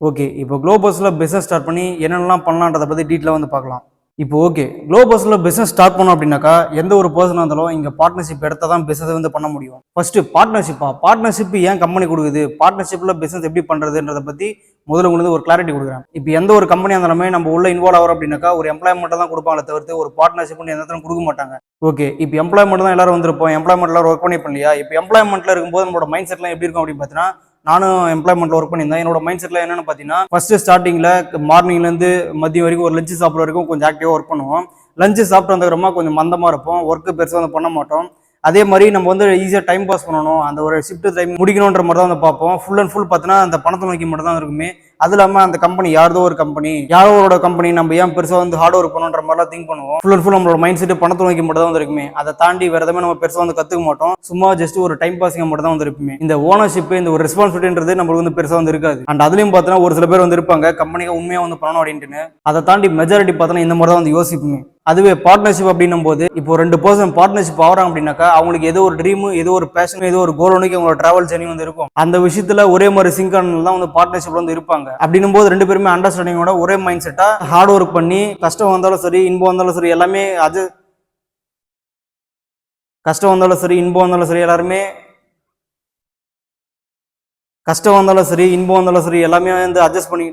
Okay. இப்போ குளோபஸ்ல business start பண்ணி என்னென்னலாம் பண்ணலான்றத பத்தி டீட்டெயிலா வந்து பார்க்கலாம். இப்போ ஓகே. குளோபஸ்ல பிசினஸ் ஸ்டார்ட் பண்ணோம் அப்படின்னாக்கா, எந்த ஒரு பெர்சனா இருந்தாலும் இங்க பார்ட்னர்ஷிப் எடுத்தா தான் பிசினஸ் வந்து பண்ண முடியும். ஃபர்ஸ்ட் பார்ட்னர்ஷிப் ஏன் கம்பெனி கொடுக்குது? பார்ட்னர்ஷிப்ல பிசினஸ் எப்படி பண்றதுன்றத பத்தி முதல்ல உங்களுக்கு ஒரு கிளாரிட்டி கொடுக்குறேன். இப்போ எந்த ஒரு கம்பெனியா இருந்தாலுமே நம்ம உள்ள இன்வால்வ் ஆகிறோம் அப்படின்னாக்கா ஒரு எம்ப்ளாய்மெண்ட் தான் கொடுப்பாங்களே தவிர்த்து ஒரு பார்ட்னர்ஷிப் எந்த இடத்துலையும் கொடுக்க மாட்டாங்க. ஓகே. இப்போ எம்ப்ளாய்மெண்ட் தான் எல்லாரும் வந்திருப்போம். எம்ப்ளாய்மெண்ட் எல்லாரும் ஒர்க் பண்ணி இல்லையா? இப்போ எம்ப்ளாய்மெண்ட்ல இருக்கும்போது நம்மளோட மைண்ட் செட்லாம் எப்படி இருக்கும் அப்படின்னு பார்த்தீங்கன்னா, நானும் எம்ப்ளாய்மெண்ட்ல ஒர்க் பண்ணியிருந்தேன். என்னோட மைண்ட் செட்ல என்னன்னு பார்த்தீங்கன்னா, ஃபர்ஸ்ட் ஸ்டார்டிங்ல மார்னிங்ல இருந்து மதியம் வரைக்கும் ஒரு லஞ்ச் சாப்பிட்ற வரைக்கும் கொஞ்சம் ஆக்டிவா ஒர்க் பண்ணுவோம். லஞ்ச் சாப்பிட்டு வந்ததுக்கப்புறமா கொஞ்சம் மந்தமா இருப்போம். ஒர்க்கு பெருசாக வந்து பண்ண மாட்டோம். அதே மாதிரி நம்ம வந்து ஈஸியாக டைம் பாஸ் பண்ணணும், அந்த ஒரு ஷிஃப்ட் டைம் முடிக்கணுன்ற மாதிரி தான் வந்து பார்ப்போம். ஃபுல் அண்ட் ஃபுல் பார்த்தீங்கன்னா அந்த பணத்தை நோக்கி மட்டும் தான் இருக்குமே. அது இல்லாமல் அந்த கம்பெனி யாரோட கம்பெனி நம்ம ஏன் பெருசாக வந்து ஹார்ட் ஒர்க் பண்ணுன்ற மாதிரிலாம் திங்க் பண்ணுவோம். ஃபுல் அண்ட் ஃபுல் நம்மளோட மைண்ட் செட் பணத்தை நோக்கி மட்டும் தான் வந்து இருக்குமே. அதை தாண்டி வேற எதுவுமே நம்ம பெருசாக வந்து கற்றுக்க மாட்டோம். சும்மா ஜஸ்ட் ஒரு டைம் பாஸிங் மட்டும் தான் வந்து இருப்போமே. இந்த ஓனர்ஷிப், இந்த ஒரு ரெஸ்பான்சிபிலிட்டின்றது நம்மளுக்கு வந்து பெருசாக வந்து இருக்காது. அண்ட் அதுலயும் பார்த்தீங்கன்னா ஒரு சில பேர் வந்து இருப்பாங்க கம்பெனிக்கு உண்மையாக வந்து பண்ணணும் அப்படின்ட்டு. அதை தாண்டி மெஜாரிட்டி பார்த்தோன்னா இந்த மாதிரி தான் வந்து யோசிப்புமே. அதுவே பார்ட்னர்ஷிப் அப்படின்னும் போது இப்போ 2 பர்சன் பார்ட்னர்ஷிப் ஆகிறாங்க அப்படின்னாக்கா அவங்களுக்கு ஏதோ ஒரு ட்ரீம், ஏதோ ஒரு பேஷன், ஏதோ ஒரு கோல் ஒன்றுக்கு அவங்களோட டிராவல் ஜர்னி வந்து இருக்கும். அந்த விஷயத்துல ஒரே மாதிரி சிங்கானல் தான் வந்து பார்ட்னர்ஷிப்ல வந்து இருப்பாங்க. அப்படின்னும் போது 2 பேருமே அண்டர்ஸ்டாண்டிங்கோட ஒரே மைண்ட் செட்டா ஹார்ட் ஒர்க் பண்ணி கஷ்டம் வந்தாலும் சரி இன்பம் வந்தாலும் சரி எல்லாமே கஷ்டம் வந்தாலும் சரி இன்பம் வந்தாலும் சரி எல்லாருமே கஷ்டம் வந்தாலும் சரி இன்பம் வந்தாலும் சரி எல்லாமே வந்து அட்ஜஸ்ட் பண்ணி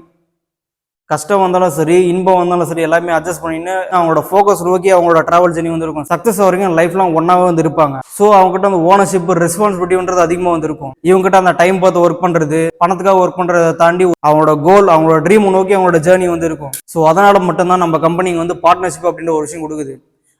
கஷ்டம் வந்தாலும் சரி இன்பம் வந்தாலும் சரி எல்லாமே அட்ஜஸ்ட் பண்ணிட்டு அவங்களோட ஃபோக்கஸ் நோக்கி அவங்களோட டிராவல் ஜர்னி வந்து இருக்கும். சக்சஸ் வரைக்கும் லைஃப்லாம் ஒன்னாவே வந்து இருப்பாங்க. ஸோ அவங்க கிட்ட அந்த ஓனர்ஷிப் ரெஸ்பான்சிபிலிட்டின்றது அதிகமாக வந்து இருக்கும். இவங்க கிட்ட அந்த டைம் பார்த்து ஒர்க் பண்றது, பணத்துக்காக ஒர்க் பண்றதை தாண்டி அவங்களோட கோல், அவங்களோட ட்ரீம் நோக்கி அவங்களோட ஜேர்னி வந்து இருக்கும். ஸோ அதனால மட்டும்தான் நம்ம கம்பெனிக்கு வந்து பார்ட்னர்ஷிப் அப்படின்ற ஒரு விஷயம் கொடுக்குது.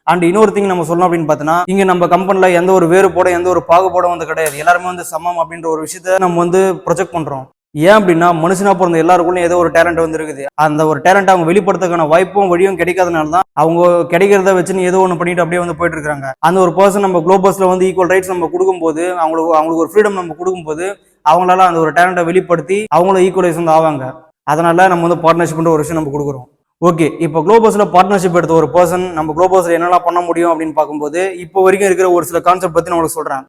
அண்ட் இன்னொரு திங் நம்ம சொல்லணும் அப்படின்னு பார்த்தோன்னா, இங்க நம்ம கம்பெனில எந்த ஒரு வேறுபாட எந்த ஒரு பாகுபாட வந்து கிடையாது. எல்லாருமே வந்து சமம் அப்படின்ற ஒரு விஷயத்த நம்ம வந்து ப்ரொஜெக்ட் பண்றோம். ஏன் அப்படின்னா மனுஷனா பிறந்த எல்லாருக்குள்ளும் ஏதோ ஒரு டேலண்ட் வந்து இருக்குது. அந்த ஒரு டேலண்ட் அவங்க வெளிப்படுத்துக்கான வாய்ப்பும் வழியும் கிடைக்காதனால தான் அவங்க கிடைக்கிறத வச்சுன்னு ஏதோ ஒன்று பண்ணிட்டு அப்படியே வந்து போயிட்டு இருக்காங்க. அந்த ஒரு பர்சன் நம்ம குளோபஸ்ல வந்து ஈக்குவல் ரைட்ஸ் நம்ம கொடுக்கும்போது, அவங்களுக்கு ஒரு ஃப்ரீடம் நம்ம கொடுக்கும்போது அவங்களால அந்த ஒரு டேலண்ட்டை வெளிப்படுத்தி அவங்களும் ஈக்குவலைஸ் வந்து ஆவாங்க. அதனால நம்ம வந்து பார்ட்னர்ஷிப்ன்ற ஒரு விஷயம் நம்ம கொடுக்குறோம். ஓகே. இப்போ குளோபஸ்ல பார்ட்னர்ஷிப் எடுத்த ஒரு பர்சன் நம்ம குளோபஸ்ல என்னெல்லாம் பண்ண முடியும் அப்படின்னு பார்க்கும்போது இப்போ வரைக்கும் இருக்கிற ஒரு சில கான்செப்ட் பத்தி நான் உங்களுக்கு சொல்றேன்.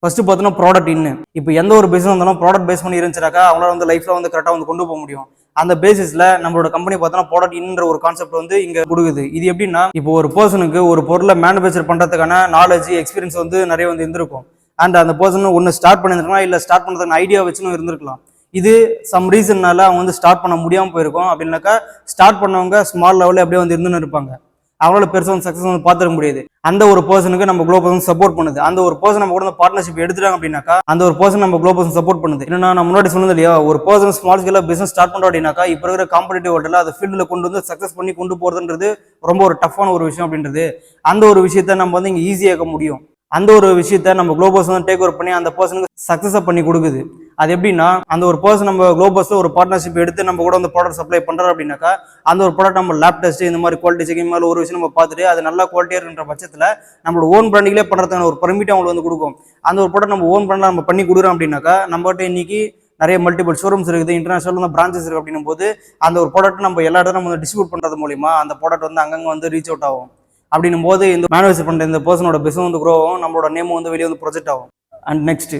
ஃபர்ஸ்ட் பார்த்தீங்கன்னா ப்ராடக்ட் இன்னு. இப்போ எந்த ஒரு பிசினஸ் இருந்தாலும் ப்ராடக்ட் பேஸ் பண்ணி இருந்துச்சாக்கா அவங்களால வந்து லைஃப்ல வந்து கரெக்டாக வந்து கொண்டு போக முடியும். அந்த பேசிஸ்ல நம்மளோட கம்பெனி பார்த்தோன்னா ப்ராடக்ட் இன்னுன்ற ஒரு கான்செப்ட் வந்து இங்க கொடுக்குது. இது எப்படின்னா இப்போ ஒரு பர்சனுக்கு ஒரு பொருளை மேனுஃபேக்சர் பண்றதுக்கான நாலேஜ் எக்ஸ்பீரியன்ஸ் வந்து நிறைய வந்து இருந்திருக்கும். அண்ட் அந்த பர்சன் ஒன்று ஸ்டார்ட் பண்ணியிருக்கலாம், இல்லை ஸ்டார்ட் பண்ணுறதுக்கான ஐடியா வச்சுன்னு இருந்திருக்கலாம். இது சம் ரீசன்னால அவங்க வந்து ஸ்டார்ட் பண்ண முடியாமல் போயிருக்கும். அப்படின்னாக்கா ஸ்டார்ட் பண்ணவங்க ஸ்மால் லெவலில் அப்படியே வந்து இருந்துன்னு இருப்பாங்க. அவங்களால பெருசாக வந்து சக்ஸஸ் வந்து பார்த்துக்க முடியாது. அந்த ஒரு பர்சனுக்கு நம்ம குளோபஸ் வந்து சப்போர்ட் பண்ணுது. அந்த ஒரு பர்சன் நம்ம கூட பார்ட்னர்ஷிப் எடுத்துட்டாங்க அப்படின்னாக்கா அந்த ஒரு பர்சன் நம்ம குளோபஸ் சப்போர்ட் பண்ணுது. என்னன்னா நான் முன்னாடி சொன்னது இல்லையா, ஒரு பர்சன் ஸ்மால் ஸ்கேல பிசினஸ் ஸ்டார்ட் பண்றோம் அப்படின்னாக்கா இப்போ இருக்கிற காம்படிட்டிவ் வேர்ல்டுல அது ஃபீல்டில் கொண்டு வந்து சக்ஸஸ் பண்ணி கொண்டு போறதுன்றது ரொம்ப ஒரு டஃப்பான ஒரு விஷயம் அப்படின்றது. அந்த ஒரு விஷயத்த நம்ம வந்து இங்க ஈஸியாக்க முடியும். அந்த ஒரு விஷயத்த நம்ம குளோபஸ் வந்து டேக் ஓவர் பண்ணி அந்த பர்சனுக்கு சக்சஸ் பண்ணி கொடுக்குது. அது எப்படின்னா அந்த ஒரு பர்சன் நம்ம குளோபஸ்ல ஒரு பார்ட்னர்ஷிப் எடுத்து நம்ம கூட வந்து ப்ராடக்ட் சப்ளை பண்றோம் அப்படின்னாக்கா அந்த ஒரு ப்ராடக்ட் நம்ம லேப் டெஸ்ட் இந்த மாதிரி குவாலிட்டி செக்கிங் மாதிரி ஒரு விஷயம் நம்ம பார்த்துட்டு அது நல்லா குவாலிட்டியா இருக்கின்ற பட்சத்தில் நம்மளோட ஓன் பிராண்டிங்லேயே பண்றதுக்கான ஒரு பெர்மிட் அவங்களுக்கு வந்து கொடுக்கும். அந்த ஒரு ப்ராடக்ட் நம்ம ஓன் பிராண்ட்ல நம்ம பண்ணி கொடுக்குறோம் அப்படின்னாக்கா நம்மகிட்ட இன்னைக்கு நிறைய மல்டிபிள் ஷோரூம்ஸ் இருக்குது, இன்டர்நேஷனல் பிரான்ச்சஸ் இருக்கு. அப்படின்னும் போது அந்த ஒரு ப்ராடக்ட் நம்ம எல்லா இடத்துல நம்ம டிஸ்ட்ரிபியூட் பண்றது மூலியமா அந்த ப்ராடக்ட் வந்து அங்கங்க வந்து ரீச் அவுட் ஆகும். அப்படின்னும் போது இந்த மேனுஃபேக்சர் பண்ற இந்த பர்சனோட பிசினஸ் வந்து க்ரோ ஆகும், நம்மளோட நேம் வந்து வெளியே வந்து ப்ரொஜெக்ட் ஆகும். And next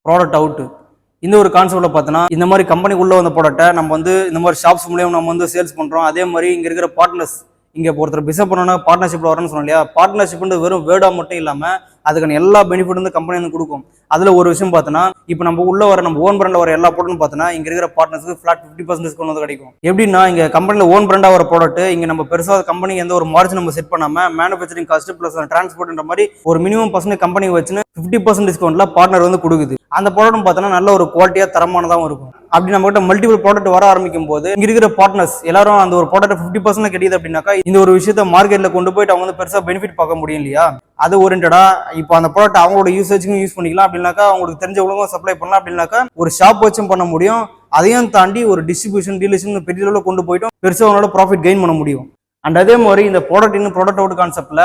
product out. இந்த ஒரு கான்செப்ட்ல பார்த்தோன்னா இந்த மாதிரி கம்பெனிக்குள்ள வந்த ப்ராடக்ட்டை நம்ம வந்து இந்த மாதிரி ஷாப்ஸ் மூலியம் நம்ம வந்து சேல்ஸ் பண்றோம். அதே மாதிரி இங்க இருக்கிற பார்ட்னர்ஸ் இங்க ஒருத்தர் பிசினஸ் பண்ணோம்னா பார்ட்னர்ஷிப்ல வரணும்னு சொன்னோம் இல்லையா, பார்ட்னர்ஷிப்ன்றது வெறும் வேர்டா மட்டும் இல்லாம அதுக்கான எல்லா பெனிஃபிட் வந்து கம்பெனி வந்து கொடுக்கும். அதுல ஒரு விஷயம் பார்த்தோன்னா இப்போ நம்ம உள்ள வர நம்ம ஓன் பிராண்ட்ல வர எல்லா ப்ராடக்ட்டும் பார்த்தோன்னா இங்க இருக்கிற பார்ட்னர்ஸ்க்கு ஃபிளாட் 50% டிஸ்கவுண்ட் வந்து கிடைக்கும். எப்படின்னா இங்க கம்பெனில ஓன் பிராண்டா வர ப்ராடக்ட் இங்க நம்ம பெருசாக கம்பெனிக்கு எந்த ஒரு மார்ஜின் நம்ம செட் பண்ணாம மேனுஃபேக்சரிங் காஸ்ட் பிளஸ் டிரான்ஸ்போர்ட்ன்ற மாதிரி ஒரு மினிமம் பர்சன்ட் கம்பெனி வச்சுன்னு 50% டிஸ்கவுண்ட்ல பார்ட்னர் வந்து கொடுக்குது. அந்த ப்ராடக்ட் பார்த்தோன்னா நல்ல ஒரு குவாலிட்டியா தரமானதாகவும் இருக்கும். அப்படி நம்ம கிட்ட மல்டிபிள் ப்ராடக்ட் வர ஆரம்பிக்கும் போது இங்க இருக்கிற பார்ட்னர்ஸ் எல்லாரும் அந்த ஒரு ப்ராடக்ட் 50% கிடைக்குது அப்படின்னாக்கா இந்த ஒரு விஷயத்த மார்க்கெட்ல கொண்டு போயிட்டு அவங்க வந்து பெருசா பெனிஃபிட் பார்க்க முடியும் இல்லையா. அது ஓரியன்டா இப்போ அந்த ப்ராடக்ட் அவங்களோட யூசேஜுக்கும் யூஸ் பண்ணிக்கலாம். அப்படின்னாக்கா அவங்களுக்கு தெரிஞ்சவங்களுக்கும் சப்ளை பண்ணலாம். அப்படின்னாக்கா ஒரு ஷாப் வச்சும் பண்ண முடியும். அதையும் தாண்டி ஒரு டிஸ்ட்ரிபியூஷன் டீலர்ஷிப் பெரிய அளவில் கொண்டு போயிட்டோம் பெருசாக அவங்களோட ப்ராஃபிட் கெயின் பண்ண முடியும். அண்ட் அதே மாதிரி இந்த ப்ராடக்ட் இன்னும் ப்ராடக்ட் அவுட் கான்செப்ட்ல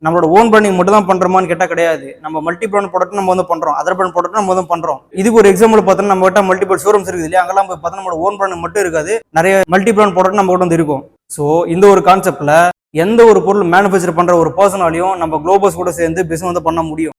நம்மளோட ஓன் பிராண்டிங் மட்டும் தான் பண்றோமான்னு கேட்டா கிடையாது. நம்ம மல்டி பிராண்ட் ப்ராடக்ட் நம்ம வந்து பண்றோம், அதர் பிராண்ட் ப்ராடக்ட் நம்ம வந்து பண்றோம். இதுக்கு ஒரு எக்ஸாம்பிள் பார்த்தோன்னா நம்ம கிட்ட மல்டிபிள் ஷோரூம்ஸ் இருக்குது இல்லையா, அங்கெல்லாம் போய் பார்த்தா நம்மளோட ஓன் பிராண்ட் மட்டும் இருக்காது, நிறைய மல்டி பிராண்ட் ப்ராடக்ட் நம்ம கிட்ட வந்து இருக்கும். ஸோ இந்த ஒரு கான்செப்ட்ல எந்த ஒரு பொருள் மேனுஃபேக்சர் பண்ற ஒரு பர்சனாலையும் நம்ம குளோபஸ் கூட சேர்ந்து பிசினஸ் வந்து பண்ண முடியும்.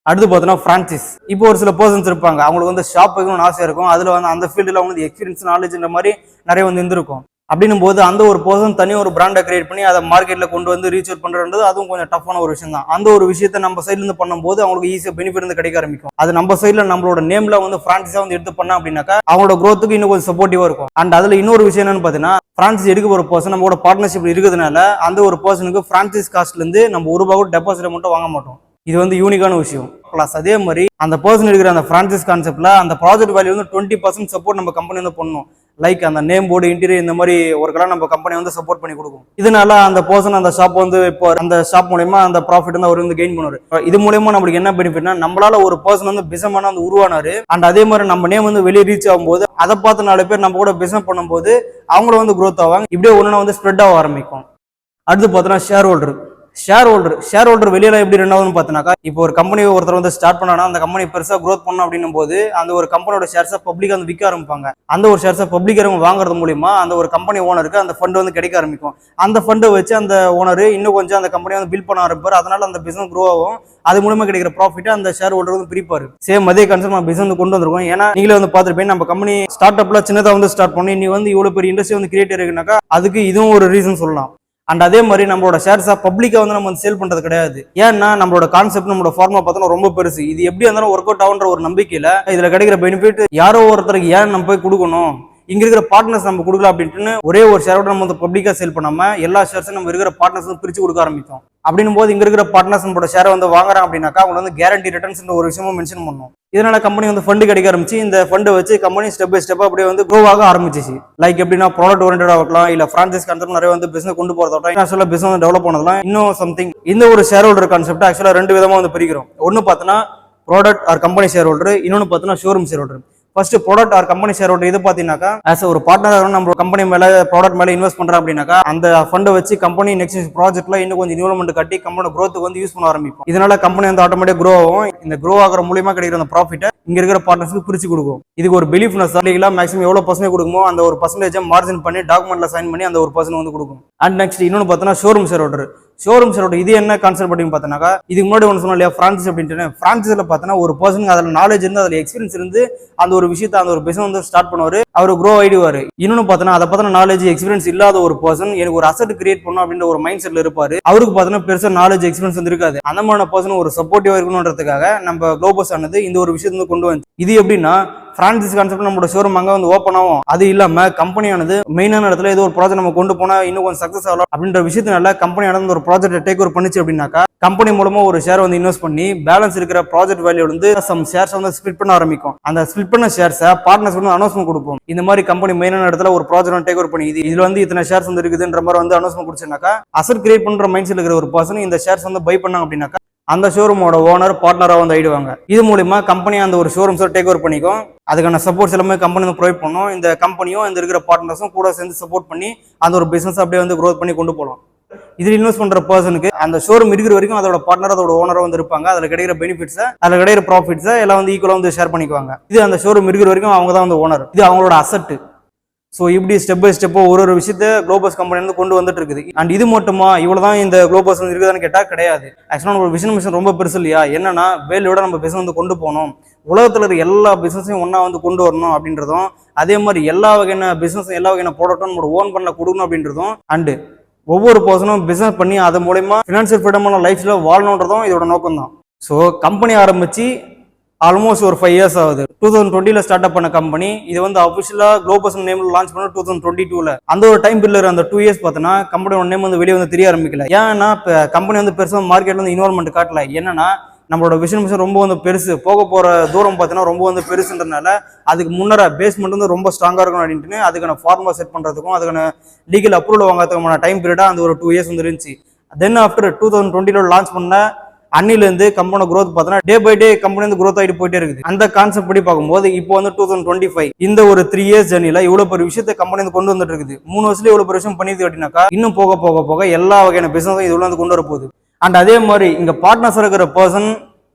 அடுத்து பார்த்தோன்னா பிரான்சிஸ். இப்போ ஒரு சில பர்சன்ஸ் இருப்பாங்க, அவங்களுக்கு வந்து ஷாப் வைக்கணும்னு ஆசையா இருக்கும். அதுல வந்து அந்த ஃபீல்டில் வந்து எக்ஸ்பீரியன்ஸ் நாலேஜ்ன்ற மாதிரி நிறைய வந்து இருந்திருக்கும். அப்படின்னும் போது அந்த ஒரு பர்சன் தனியாக ஒரு பிராண்டை கிரியேட் பண்ணி அதை மார்க்கெட்ல கொண்டு வந்து ரீச் அவுட் பண்றது அதுவும் கொஞ்சம் டஃப்பான ஒரு விஷயம் தான். அந்த ஒரு விஷயத்த நம்ம சைட்ல இருந்து பண்ணும்போது அவங்களுக்கு ஈஸியாக பெனிஃபிட் வந்து கிடைக்க ஆரம்பிக்கும். அது நம்ம சைட்ல நம்மளோட நேம்ல வந்து பிரான்சிஸா வந்து எடுத்து பண்ணா அப்படின்னாக்கா அவங்களோட growth-க்கு இன்னும் கொஞ்சம் சப்போர்ட்டிவா இருக்கும். அண்ட் அதுல இன்னொரு விஷயம் என்னன்னு பாத்தீங்கன்னா, பிரான்சிஸ் எடுக்க ஒரு பர்சன் நம்மளோட பார்ட்னர்ஷிப் இருக்கிறதுனால அந்த ஒரு பர்சனுக்கு பிரான்சிஸ் காஸ்ட்ல இருந்து நம்ம ஒரு ரூபாய் கூட டெபாசிட் மட்டும் வாங்க மாட்டோம். இது வந்து யூனிக்கான விஷயம். பிளஸ் அதே மாதிரி அந்த பர்சன் இருக்கிற அந்த பிரான்சிஸ் கான்செப்ட்ல அந்த ப்ராஜெக்ட் வேல்யூ வந்து 20% சப்போர்ட் நம்ம கம்பெனி வந்து பண்ணணும். லைக் அந்த நேம் போர்டு, இன்டீரியர், இந்த மாதிரி ஒர்க்கெல்லாம் நம்ம கம்பெனி வந்து சப்போர்ட் பண்ணி கொடுக்கும். இதனால அந்த பர்சன் அந்த ஷாப் வந்து இப்போ அந்த ஷாப் மூலமா அந்த ப்ராஃபிட் வந்து அவர் வந்து கெயின் பண்ணுவார். இது மூலமா நம்மளுக்கு என்ன பெனிஃபிட்னா, நம்மளால ஒரு பர்சன் வந்து பிசினஸ் வந்து உருவானாரு. அண்ட் அதே மாதிரி நம்ம நேம் வந்து வெளியே ரீச் ஆகும்போது அதை பார்த்து 4 பேர் நம்ம கூட பிசினஸ் பண்ணும்போது அவங்களும் வந்து growth ஆவாங்க. இப்படியே ஒன்று வந்து ஸ்ப்ரெட் ஆக ஆரம்பிக்கும். அடுத்து பார்த்தோன்னா ஷேர் ஹோல்டர் வெளியில எப்படி ரெண்டாவதுன்னு பார்த்தீங்கன்னாக்கா, இப்போ ஒரு கம்பெனி ஒருத்தர் வந்து ஸ்டார்ட் பண்ணானா அந்த கம்பெனி பெருசா growth பண்ணணும் அப்படின்னும் போது அந்த ஒரு கம்பெனியோட ஷேர்ஸை பப்ளிக் வந்து விற்க ஆரம்பிப்பாங்க. அந்த ஒரு ஷேர்ஸை பப்ளிக் வாங்குறது மூலியமா அந்த ஒரு கம்பெனி ஓனருக்கு அந்த ஃபண்ட் வந்து கிடைக்க ஆரம்பிக்கும். அந்த ஃபண்டை வச்சு அந்த ஓனர் இன்னும் கொஞ்சம் அந்த கம்பெனி வந்து பில்ட் பண்ண ஆரம்பிப்பார். அதனால அந்த பிசினஸ் க்ரோ ஆகும். அது மூலமா கிடைக்கிற ப்ராஃபிட் அந்த ஷேர் ஹோல்டர் வந்து பிரிப்பாரு. சேம் அதே கான்செப்ட் நம்ம பிசினஸ் வந்து கொண்டு வந்திருக்கோம். ஏன்னா நீங்களே வந்து பார்த்துருப்பீங்க, நம்ம கம்பெனி ஸ்டார்ட் அப்ல சின்னதா வந்து ஸ்டார்ட் பண்ணி நீ வந்து இவ்வளவு பெரிய இண்டஸ்ட்ரி வந்து கிரியேட் இருக்குனாக்கா அதுக்கு இதுவும் ஒரு ரீசன் சொல்லலாம். அண்ட் அதே மாதிரி நம்மளோட ஷேர்ஸா பப்ளிக்கா வந்து நம்ம வந்து சேல் பண்றது கிடையாது. ஏன்னா நம்மளோட கான்செப்ட், நம்மளோட ஃபார்மா பார்த்தோம்னா ரொம்ப பெருசு. இது எப்படி இருந்தாலும் ஒர்க் அவுட் ஆகுன்ற ஒரு நம்பிக்கையில இதுல கிடைக்கிற பெனிஃபிட் யாரோ ஒருத்தருக்கு ஏன் நம்ம போய் கொடுக்கணும், இங்க இருக்கிற பார்ட்னர்ஸ் நம்ம கொடுக்கலாம் அப்படின்ட்டு ஒரே ஒரு ஷேரோட நம்ம வந்து பப்ளிக்கா சேல் பண்ணாம எல்லா ஷேர்ஸும் நம்ம இருக்கிற பார்ட்னர்ஸ் வந்து பிரிச்சு கொடுக்க ஆரம்பித்தோம். அப்படின்னும் போது இங்க இருக்கிற பார்ட்னர்ஸ் நம்மளோட ஷேரை வந்து வாங்குறாங்க அப்படின்னாக்கா அவங்க வந்து கேரண்டி ரிட்டர்ன்ஸ் ஒரு விஷயமும் மென்ஷன் பண்ணும். இதனால கம்பெனி வந்து ஃபண்டு கிடைக்க ஆரம்பிச்சு. இந்த ஃபண்டை வச்சு கம்பெனி ஸ்டெப் பை ஸ்டெப் அப்படியே வந்து க்ரோ ஆக ஆரம்பிச்சிச்சு. லைக் எப்படின்னா ப்ராடக்ட் ஓரியன்டா இருக்கலாம், இல்ல பிரான்சைஸ் கான்செப்ட் நிறைய வந்து பிசினஸ் கொண்டு போறதோட ஆக்சுவலா பிசினஸ் டெவலப் பண்ணலாம் இன்னும் சம்திங். இந்த ஒரு ஷேர் ஹோல்டர் கான்செப்ட் ஆக்சுவலா 2 விதமா வந்து பிரிக்கிறோம். ஒன்னு பார்த்தோன்னா product or company share holder, இன்னொன்னு பார்த்தோன்னா showroom share holder. First product or company share holder இது பாத்தீங்கன்னாக்கா ஆஸ் ஒரு பார்ட்னர் நம்ம கம்பெனி மேல ப்ராடக்ட் மேல இன்வெஸ்ட் பண்றோம் அப்படின்னாக்கா அந்த ஃபண்டை வச்சு கம்பெனி நெக்ஸ்ட் ப்ராஜெக்ட்ல இன்னும் கொஞ்சம் இன்வெஸ்ட்மெண்ட் கட்டி கம்பெனி growth வந்து யூஸ் பண்ண ஆரம்பிக்கும். இதனால கம்பெனி வந்து ஆட்டோமேட்டிக் க்ரோ ஆகும். இந்த க்ரோ ஆகிற மூலியமா கிடைக்கிற அந்த ப்ராஃபிட்டை இங்க இருக்கிற பார்ட்னர்ஸ்க்கு பிரிச்சு கொடுக்கும். இதுக்கு ஒரு பிலீஃப்னஸ் மேக்ஸிமம் எவ்வளவு பர்சன்டேஜ் கொடுக்குமோ அந்த ஒரு பர்சன்டேஜ் மார்ஜின் பண்ணி டாக்குமெண்ட்ல சைன் பண்ணி அந்த ஒரு பர்சன் வந்து கொடுக்கும். அண்ட் நெக்ஸ்ட் இன்னொன்னு பார்த்தோன்னா ஷோரூம் ஷேர் ஹோல்டர். இது என்ன கான்செப்ட் அப்படின்னு பார்த்தோன்னாக்கா, இதுக்கு முன்னாடி ஒன்று சொன்னோம் இல்லையா பிரான்சிஸ் அப்படின்ட்டு. பிரான்சிஸ்ல பார்த்தோன்னா ஒரு பர்சனுக்கு அதில் நாலேஜ் இருந்து அதில் எக்ஸ்பீரியன்ஸ் இருந்து அந்த ஒரு விஷயத்தை அந்த ஒரு பிசினஸ் வந்து ஸ்டார்ட் பண்ணுவாரு, அவர் க்ரோ ஆயிடுவாரு. இன்னொன்னு பார்த்தோன்னா அதை பார்த்தா நாலேஜ் எக்ஸ்பீரியன்ஸ் இல்லாத ஒரு பர்சன் எனக்கு ஒரு அசெட் கிரியேட் பண்ணும் அப்படின்ற ஒரு மைண்ட் செட்ல இருப்பாரு. அவருக்கு பார்த்தோன்னா பெருசா நாலேஜ் எக்ஸ்பீரியன்ஸ் வந்து இருக்காது. அந்த மாதிரி பர்சன் ஒரு சப்போர்ட்டிவா இருக்கணும்ன்றதுக்காக நம்ம குளோபஸ் ஆனது இந்த ஒரு விஷயத்தை வந்து கொண்டு வந்து. இது எப்படின்னா பிரான்சிஸ் கான்செப்ட் நம்மளோட ஷோரூம் அங்க வந்து ஓப்பன் ஆகும். அது இல்லாம கம்பெனியானது மெயினான இடத்துல ஏதோ ஒரு ப்ராஜெக்ட் நம்ம கொண்டு போனா இன்னும் கொஞ்சம் சக்சஸ் ஆகலாம் அப்படின்ற விஷயத்தினால கம்பெனியானது ஒரு ப்ராஜெக்ட் டேக் ஓவர் பண்ணிச்சு அப்படின்னாக்கா கம்பெனி மூலமா ஒரு ஷேர் வந்து இன்வெஸ்ட் பண்ணி பேலன்ஸ் இருக்கிற ப்ராஜெக்ட் வேல்யூ வந்து சம் ஷேர்ஸ் வந்து ஸ்பிளிட் பண்ண ஆரம்பிக்கும். அந்த ஸ்பிளிட் பண்ண ஷேர்ஸை பார்ட்னர்ஸ் வந்து அனௌன்ஸ்மெண்ட் கொடுப்போம். இந்த மாதிரி கம்பெனி மெயினான இடத்துல ஒரு ப்ராஜெக்ட் டேக் ஓவர் பண்ணி இதுல வந்து இத்தனை ஷேர்ஸ் வந்து இருக்குதுன்ற மாதிரி வந்து அனௌன்ஸ்மெண்ட் கொடுச்சுனாக்கா அசெட் கிரியேட் பண்ற மைண்ட் செட் இருக்கிற ஒரு பர்சன் இந்த ஷேர்ஸ் வந்து பை பண்ணாங்க அப்படின்னாக்கா அந்த ஷோரூமோட ஓனர் பார்ட்னரா வந்து ஆயிடுவாங்க. இது மூலமா கம்பெனி அந்த ஒரு ஷோரூம்ஸை டேக் ஓவர் பண்ணிக்கும். அதுக்கான சப்போர்ட்ஸ் எல்லாமே கம்பெனி வந்து ப்ரொவைட் பண்ணும். இந்த கம்பெனியும் இந்த இருக்கிற பார்ட்னர்ஸும் கூட சேர்ந்து சப்போர்ட் பண்ணி அந்த ஒரு பிசினஸ் அப்படியே வந்து க்ரோத் பண்ணி கொண்டு போகலாம். இதில் இன்வெஸ்ட் பண்ற பர்சனுக்கு அந்த ஷோரூம் இருக்கிற வரைக்கும் அதோட பார்ட்னர் அதோட ஓனரா வந்து இருப்பாங்க. அதில் கிடைக்கிற பெனிஃபிட்ஸை அதில் கிடைக்கிற ப்ராஃபிட்ஸை எல்லாம் வந்து ஈக்குவலாக வந்து ஷேர் பண்ணிக்குவாங்க. இது அந்த ஷோரூம் இருக்கிற வரைக்கும் அவங்க தான் வந்து ஓனர். இது அவங்களோட அசெட். ஸோ இப்படி ஸ்டெப் பை ஸ்டெப்போ ஒரு விஷயத்த குளோபஸ் கம்பெனி வந்து கொண்டு வந்துட்டு இருக்குது. அண்ட் இது மட்டுமா இவ்வளவுதான் இந்த குளோபஸ் வந்து இருக்குதான்னு கேட்டா கிடையாது. ஆக்சுவலாக நம்ம விஷன் மிஷன் ரொம்ப பெருசு இல்லையா? என்னன்னா வேலையோட நம்ம பிசினஸ் வந்து கொண்டு போகணும், உலகத்துல இருக்க எல்லா பிசினஸையும் ஒன்னா வந்து கொண்டு வரணும் அப்படின்றதும், அதே மாதிரி எல்லா வகையான பிசினஸ் எல்லா வகையான ப்ராடக்டும் நம்ம ஓன் பண்ணல கொடுக்கணும் அப்படின்றதும், அண்டு ஒவ்வொரு பர்சனும் பிசினஸ் பண்ணி அது மூலயமா ஃபினான்சியல் ஃப்ரீடமான லைஃப்ல வாழணுன்றதும் இதோட நோக்கம் தான். ஸோ கம்பெனி ஆரம்பிச்சு ஆல்மோஸ்ட் ஒரு 5 இயர்ஸ் ஆகுது. 2020 ஸ்டார்ட் அப் பண்ண கம்பெனி இது வந்து அபிஷியலா குளோபஸ் நேம்ல லான்ச் பண்ண 2022. அந்த ஒரு டைம் பில்லர் அந்த 2 இயர்ஸ் பார்த்தோன்னா கம்பெனியோட நேம் வந்து வெளியே வந்து தெரிய ஆரம்பிக்கல. ஏன்னா கம்பெனி வந்து பெருசாக மார்க்கெட்ல வந்து இன்வால்மெண்ட் காட்டல. என்னன்னா நம்மளோட விஷன் மிஷன் ரொம்ப வந்து பெருசு, போக போற தூரம் பார்த்தீங்கன்னா ரொம்ப வந்து பெருசுன்றதுனால அதுக்கு முன்னர பேஸ்மெண்ட் வந்து ரொம்ப ஸ்ட்ராங்கா இருக்கும் அப்படின்ட்டு அதுக்கான ஃபார்முலா செட் பண்றதுக்கும் அதுக்கான லீகல் அப்ரூவல் வாங்குறதுக்கான டைம் பீரியடா அந்த ஒரு 2 இயர்ஸ் வந்து இருந்துச்சு. தென் ஆஃப்டர் 2020 லான்ச் பண்ண அன்னிலேருந்து கம்பெனி growth பார்த்தோன்னா டே பை டே கம்பெனி வந்து growth ஆகிட்டு போயிட்டே இருக்குது. அந்த கான்செப்ட் படி பார்க்கும்போது இப்போ வந்து 2025 இந்த ஒரு 3 இயர்ஸ் ஜர்னில இவ்வளவு பெரிய விஷயத்தை கம்பெனி வந்து கொண்டு வந்துட்டு இருக்குது. 3 வருஷத்துல இவ்வளவு பெரிய விஷயம் பண்ணிது அப்படின்னாக்கா இன்னும் போக போக போக எல்லா வகையான பிசினஸும் இதுல வந்து கொண்டு வர போகுது. அண்ட் அதே மாதிரி இங்க பார்ட்னர்ஸ் இருக்கிற பர்சன்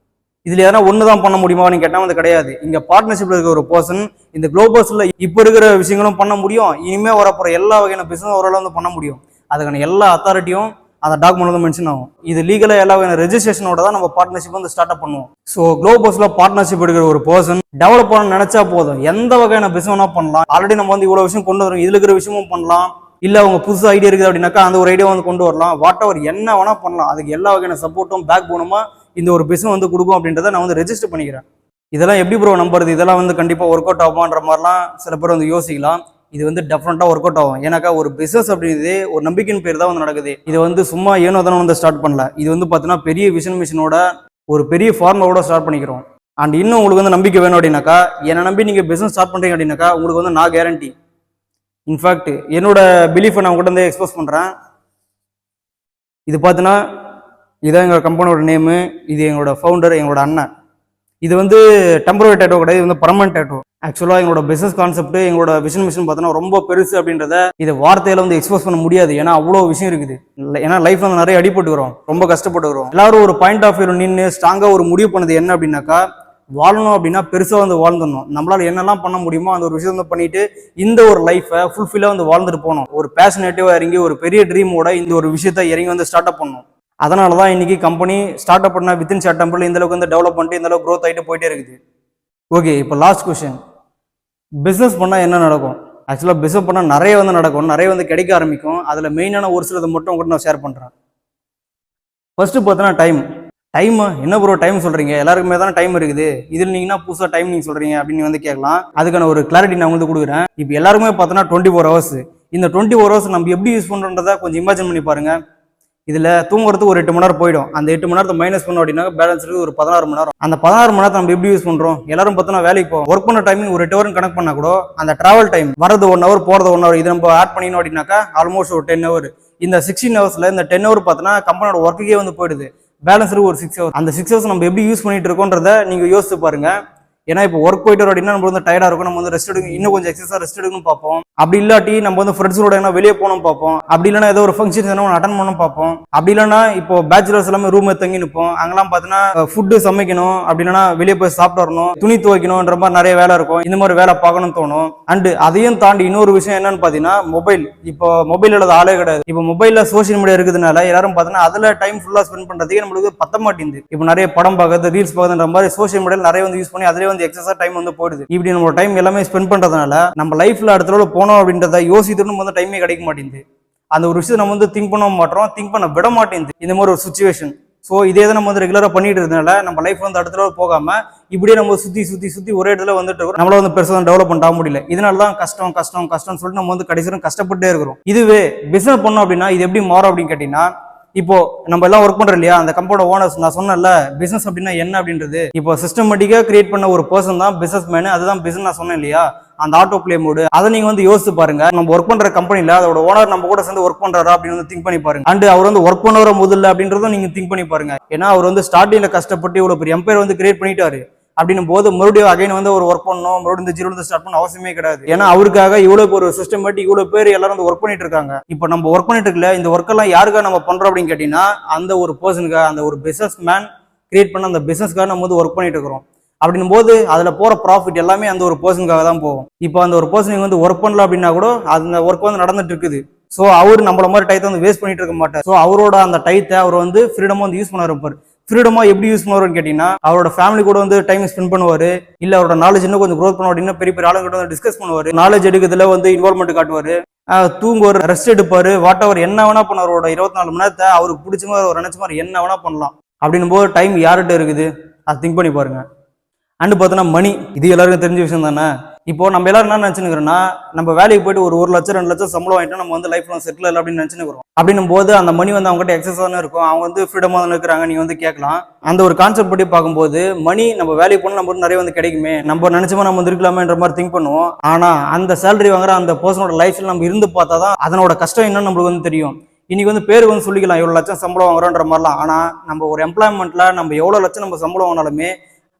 இதுல எதனா ஒண்ணுதான் பண்ண முடியுமான்னு கேட்டா வந்து கிடையாது. இங்க பார்ட்னர்ஷிப்ல இருக்கிற ஒரு பர்சன் இந்த குளோபஸ்ல இப்ப இருக்கிற விஷயங்களும் பண்ண முடியும், இனிமே வரப்போற எல்லா வகையான பிசினஸ் ஓரளவு வந்து பண்ண முடியும். அதுக்கான எல்லா அத்தாரிட்டியும் அந்த டாக்குமெண்ட் வந்து மென்ஷன் ஆகும். இது லீகலாக எல்லா ரெஜிஸ்ட்ரேஷனோட தான் நம்ம பார்ட்னர்ஷிப் வந்து ஸ்டார்ட் அப் பண்ணுவோம். ஸோ குளோபஸ்ல பார்ட்னர்ஷிப் எடுக்கிற ஒரு பர்சன் டெவலப் பண்ண நினைச்சா போதும், எந்த வகையான பிசினஸ் பண்ணலாம். ஆல்ரெடி நம்ம வந்து இவ்வளவு விஷயம் கொண்டு வரோம், இதுல இருக்கிற விஷயமும் பண்ணலாம். இல்ல அவங்க புதுசு ஐடியா இருக்குது அப்படின்னாக்கா அந்த ஒரு ஐடியா வந்து கொண்டு வரலாம். வாட் எவர் என்ன வேணா பண்ணலாம். அதுக்கு எல்லா வகையான சப்போர்ட்டும் பேக் போனுமா இந்த ஒரு பிசினஸ் வந்து கொடுக்கும் அப்படின்றத நான் வந்து ரெஜிஸ்டர் பண்ணிக்கிறேன். இதெல்லாம் எப்படி ப்ரோ நம்புறது, இதெல்லாம் வந்து கண்டிப்பா ஒர்க் அவுட் ஆகுமான்ற மாதிரிலாம் சில பேர் வந்து யோசிக்கலாம். இது வந்து டெஃபினட்டா ஒர்க் அவுட் ஆகும். ஏன்னாக்கா ஒரு பிசினஸ் அப்படிங்கிறது ஒரு நம்பிக்கையின் பேர் தான் வந்து நடக்குது. இது வந்து சும்மா ஏனோ தானே வந்து ஸ்டார்ட் பண்ணல. இது வந்து பார்த்தீங்கன்னா பெரிய விஷன் மிஷனோட ஒரு பெரிய ஃபார்மோட ஸ்டார்ட் பண்ணிக்கிறோம். அண்ட் இன்னும் உங்களுக்கு வந்து நம்பிக்கை வேணும் அப்படின்னாக்கா, என்னை நம்பி நீங்க பிசினஸ் ஸ்டார்ட் பண்றீங்க அப்படின்னாக்கா உங்களுக்கு வந்து நான் கேரண்டி. இன்ஃபேக்ட் என்னோட பிலீஃபை நான் கூட வந்து எக்ஸ்பிரஸ் பண்றேன். இது பார்த்தீங்கன்னா இதான் எங்களோட கம்பெனியோட நேமு, இது எங்களோட ஃபவுண்டர், எங்களோட அண்ணன். இது வந்து டெம்பரரி டேட்டோ கிடையாது, இது வந்து பர்மனன்ட் டேட்டோ. ஆக்சுவலாக எங்களோட பிசினஸ் கான்செப்ட், எங்களோட விஷன் மிஷன் பார்த்தோன்னா ரொம்ப பெருசு அப்படின்றத இதை வார்த்தையில வந்து எக்ஸ்பிரஸ் பண்ண முடியாது. ஏன்னா அவ்வளோ விஷயம் இருக்குது. ஏன்னா லைஃப்ல வந்து நிறைய அடிபட்டுக்கிறோம், ரொம்ப கஷ்டப்பட்டுக்கிறோம். எல்லாரும் ஒரு பாயிண்ட் ஆஃப் வியூ நின்று ஸ்ட்ராங்கா ஒரு முடிவு பண்ணது என்ன அப்படின்னாக்கா, வாழணும் அப்படின்னா பெருசா வந்து வாழ்ந்துடணும். நம்மளால என்னெல்லாம் பண்ண முடியுமோ அந்த ஒரு விஷயம் வந்து பண்ணிட்டு இந்த ஒரு லைஃபை ஃபுல்ஃபில்லா வந்து வாழ்ந்துட்டு போகணும். ஒரு பேஷனேட்டிவா இறங்கி ஒரு பெரிய ட்ரீமோட இந்த ஒரு விஷயத்த இறங்கி வந்து ஸ்டார்ட் அப் பண்ணணும். அதனால தான் இன்னைக்கு கம்பெனி ஸ்டார்ட் அப் பண்ண வித்தின் ஷார்ட் டெம்பிள் இந்த அளவுக்கு வந்து டெவலப் பண்ணிட்டு இந்த அளவுக்கு க்ரோத் ஆகிட்டு போயிட்டே இருக்குது. ஓகே, இப்போ லாஸ்ட் கொஸ்டின், பிஸ்னஸ் பண்ணால் என்ன நடக்கும்? ஆக்சுவலாக பிஸ்னஸ் பண்ணால் நிறைய வந்து நடக்கும், நிறைய வந்து கிடைக்க ஆரம்பிக்கும். அதில் மெயினான ஒரு சிலதை மட்டும் உங்கள்கிட்ட நான் ஷேர் பண்ணுறேன். ஃபர்ஸ்ட் பார்த்தீங்கன்னா டைம் என்ன ப்ரோ டைம் சொல்கிறீங்க, எல்லாருக்குமே தானே டைம் இருக்குது, இதில் நீங்கன்னா புதுசாக டைம் நீங்கள் சொல்கிறீங்க அப்படின்னு வந்து கேட்கலாம். அதுக்கான ஒரு கிளாரிட்டி நான் வந்து கொடுக்குறேன். இப்போ எல்லாருக்குமே பார்த்தோன்னா 24 hours. இந்த 24 hours நம்ம எப்படி யூஸ் பண்ணுறதை கொஞ்சம் இமேஜின் பண்ணி பாருங்க. இதுல தூங்குறதுக்கு ஒரு 8 மணி நேரம் போயிடும். அந்த 8 மணி நேரத்தை மைனஸ் பண்ணோம் அப்படின்னா பேலன்ஸ் இருக்கு ஒரு 16 மணி நேரம். அந்த 16 மணி நேரத்தை நம்ம எப்படி யூஸ் பண்றோம்? எல்லாரும் பார்த்தோன்னா வேலைக்கு போவோம், ஒர்க் பண்ண டைமிங் ஒரு 8 ஹவர் கனெக்ட் பண்ணா கூட அந்த டிராவல் டைம் வரது 1 hour போறது 1 hour இது நம்ம ஆட் பண்ணினோம் அப்படின்னாக்கா ஆல்மோஸ்ட் ஒரு 10 hour. இந்த 16 ஹவர்ஸ்ல இந்த 10 hour பார்த்தோன்னா கம்பெனியோட ஒர்க்குக்கே வந்து போயிடுது. பேலன்ஸ் இருக்கு ஒரு 6 hours. அந்த 6 hours நம்ம எப்படி யூஸ் பண்ணிட்டு இருக்கோன்றத நீங்க யோசிச்சு பாருங்க. ஏன்னா இப்போ ஒர்க் போயிட்டு வரோம் அப்படின்னா நம்ம வந்து டயர்டா இருக்கும், நம்ம வந்து ரெஸ்ட் எடுக்கணும், இன்னும் கொஞ்சம் எக்ஸசைஸா ரெஸ்ட் எடுக்கணும் பார்ப்போம். அப்படி இல்லாட்டி நம்ம வந்து ஃப்ரெண்ட்ஸோட என்ன வெளியே போகணும் பார்ப்போம். அப்படி இல்லைன்னா ஏதோ ஒரு ஃபங்க்ஷன் அட்டன் பண்ணணும் பார்ப்போம். அப்படி இல்லைன்னா இப்போ பேச்சுலர்ஸ் எல்லாமே ரூம் தங்கி நிற்போம். அங்கெல்லாம் பார்த்தீங்கன்னா ஃபுட்டு சமைக்கணும், அப்படி இல்லைன்னா வெளியே போய் சாப்பிட்டு வரணும், துணி துவைக்கணும்ன்ற மாதிரி நிறைய வேலை இருக்கும். இந்த மாதிரி வேலை பார்க்கணும்னு தோணும். அண்ட் அதையும் தாண்டி இன்னொரு விஷயம் என்னன்னு பார்த்தீங்கன்னா மொபைல். இப்போ மொபைல் இல்லாத ஆளே கிடையாது. இப்போ மொபைல்ல சோசியல் மீடியா இருக்கிறதுனால எல்லாரும் பார்த்தீங்கன்னா அதுல டைம் ஃபுல்லா ஸ்பெண்ட் பண்றதுக்கு நம்மளுக்கு பத்த மாட்டேங்குது. இப்போ நிறைய படம் பார்க்கறது, ரீல்ஸ் பார்க்கறதுன்ற மாதிரி சோசியல் மீடியாவில் நிறைய வந்து யூஸ் பண்ணி அதிலே வந்து எக்ஸஸா டைம் வந்து போயிடுது. இப்படி நம்ம டைம் எல்லாமே ஸ்பெண்ட் பண்றதுனால நம்ம லைஃப்ல அடுத்த போனோம் அப்படின்றத யோசித்துட்டு வந்து டைமே கிடைக்க மாட்டேங்குது. அந்த ஒரு விஷயத்தை நம்ம வந்து திங்க் பண்ண மாட்டோம், திங்க் பண்ண விட மாட்டேங்குது இந்த மாதிரி ஒரு சுச்சுவேஷன். ஸோ இதே தான் நம்ம வந்து ரெகுலரா பண்ணிட்டு இருந்தனால நம்ம லைஃப் வந்து அடுத்த போகாம இப்படியே நம்ம சுத்தி ஒரே இடத்துல வந்துட்டு இருக்கோம். நம்மளால வந்து பெருசாக டெவலப்மெண்ட் ஆக முடியல. இதனால தான் கஷ்டம்னு சொல்லிட்டு நம்ம வந்து கடைசியும் கஷ்டப்பட்டே இருக்கிறோம். இதுவே பிசினஸ் பண்ணோம் அப்படின்னா இது எப்படி மாறும் அப்படின்னு கேட்டீங்கன்னா, இப்போ நம்ம எல்லாம் ஒர்க் பண்றோம் இல்லையா, அந்த கம்பெனியோட ஓனர்ஸ் நான் சொன்னேன்ல பிசினஸ் அப்படின்னா என்ன அப்படின்றது. இப்போ சிஸ்டமேட்டிக்கா கிரியேட் பண்ண ஒரு பர்சன் தான் பிசினஸ் மேன். அதுதான் பிசினஸ் நான் சொன்னேன் இல்லையா, அந்த ஆட்டோ பிளே மோடு. அதை நீங்க வந்து யோசிச்சு பாருங்க. நம்ம ஒர்க் பண்ற கம்பெனில அதோட ஓனர் நம்ம கூட சேர்ந்து ஒர்க் பண்றாரா அப்படின்னு வந்து திங்க் பண்ணி பாருங்க. அண்ட் அவர் வந்து ஒர்க் பண்ணவர முதல்ல அப்படின்றதும் நீங்க திங்க் பண்ணி பாருங்க. ஏன்னா அவர் வந்து ஸ்டார்டிங்ல கஷ்டப்பட்டு இவ்வளவு பெரிய எம்பையர் வந்து கிரியேட் பண்ணிட்டாரு. அப்படின்னும் போது மறுபடியும் அகைன் வந்து ஒரு ஒர்க் பண்ணணும், மறுபடியும் இந்த ஜீரோல ஸ்டார்ட் பண்ண அவசியமே கிடையாது. ஏன்னா அவருக்காக இவ்வளவு ஒரு சிஸ்டமேட்டிக் இவ்வளவு பேர் எல்லாரும் வந்து ஒர்க் பண்ணிட்டு இருக்காங்க. இப்போ நம்ம ஒர்க் பண்ணிட்டு இருக்கல, இந்த ஒர்க் எல்லாம் யாருக்காக நம்ம பண்றோம் அப்படின்னு கேட்டீங்கன்னா அந்த ஒரு பர்சனுக்காக, அந்த ஒரு பிசினஸ் மேன் கிரியேட் பண்ண அந்த பிசினஸ்க்காக நம்ம வந்து ஒர்க் பண்ணிட்டு இருக்கிறோம். அப்படின்னும் போது அதுல போற ப்ராஃபிட் எல்லாமே அந்த ஒரு பர்சனுக்காக தான் போகும். இப்போ அந்த ஒரு பர்சன் வந்து ஒர்க் பண்ணல அப்படின்னா கூட அந்த ஒர்க் வந்து நடந்துட்டு இருக்குது. ஸோ அவர் நம்மள மாதிரி டைத்தை வந்து வேஸ்ட் பண்ணிட்டு இருக்க மாட்டார். ஸோ அவரோட அந்த டைத்தை அவர் வந்து ஃப்ரீடமா வந்து யூஸ் பண்ண இருப்பார். ஃப்ரீடமா எப்படி யூஸ் பண்ணுவாருன்னு கேட்டீங்கன்னா அவரோட ஃபேமிலி கூட வந்து டைம் ஸ்பெண்ட் பண்ணுவாரு, இல்ல அவரோட நாலேஜ் இன்னும் கொஞ்சம் க்ரோத் பண்ணுவாரு, இன்னும் பெரிய பெரிய ஆளுங்கிட்ட வந்து டிஸ்கஸ் பண்ணுவாரு, நாலேஜ் எடுக்கிறதுல வந்து இன்வால்மெண்ட் காட்டுவாரு, தூங்குவாரு, ரெஸ்ட் எடுப்பாரு, வாட் எவர் என்ன வேணா பண்ண அவரோட 24 மணி நேரத்தை அவருக்கு பிடிச்ச மாதிரி அவர் நினைச்ச மாதிரி என்ன வேணா பண்ணலாம். அப்படின்னும் போது டைம் யார்கிட்ட இருக்குது அதை திங்க் பண்ணி பாருங்க. அண்ட் பார்த்தோன்னா மணி, இது எல்லாருக்கும் தெரிஞ்ச விஷயம் தானே. இப்போ நம்ம எல்லாரும் என்ன நினைச்சுக்கிறோம்னா நம்ம வேலைக்கு போயிட்டு ஒரு 1 லட்சம் 2 லட்சம் சம்பளம் வாங்கிட்டு நம்ம வந்து லைஃப்ல செட்டில் இல்லை அப்படின்னு நினைச்சுக்கிறோம். அப்படின்னும் போது அந்த மணி வந்து அவங்க கிட்ட எக்ஸஸ் தானே இருக்கும், அவங்க வந்து ஃப்ரீடமா தானே இருக்கிறாங்க. நீங்க வந்து கேட்கலாம், அந்த ஒரு கான்செப்ட் படி பார்க்கும்போது மணி நம்ம வேலைக்கு போனால் நம்ம நிறைய வந்து கிடைக்குமே, நம்ம நினைச்சோமா நம்ம வந்து இருக்கலாமேன்ற மாதிரி திங்க் பண்ணுவோம். ஆனா அந்த சேலரி வாங்குற அந்த பர்சனோட லைஃப்ல நம்ம இருந்து பார்த்தா தான் அதனோட கஷ்டம் என்னன்னு நம்மளுக்கு வந்து தெரியும். இன்னைக்கு வந்து பேருக்கு வந்து சொல்லிக்கலாம் இவ்வளவு லட்சம் சம்பளம் வாங்குறோன்ற மாதிரிலாம். ஆனா நம்ம ஒரு எம்ப்ளாய்மெண்ட்ல நம்ம எவ்வளவு லட்சம் நம்ம சம்பளம் வாங்கினாலுமே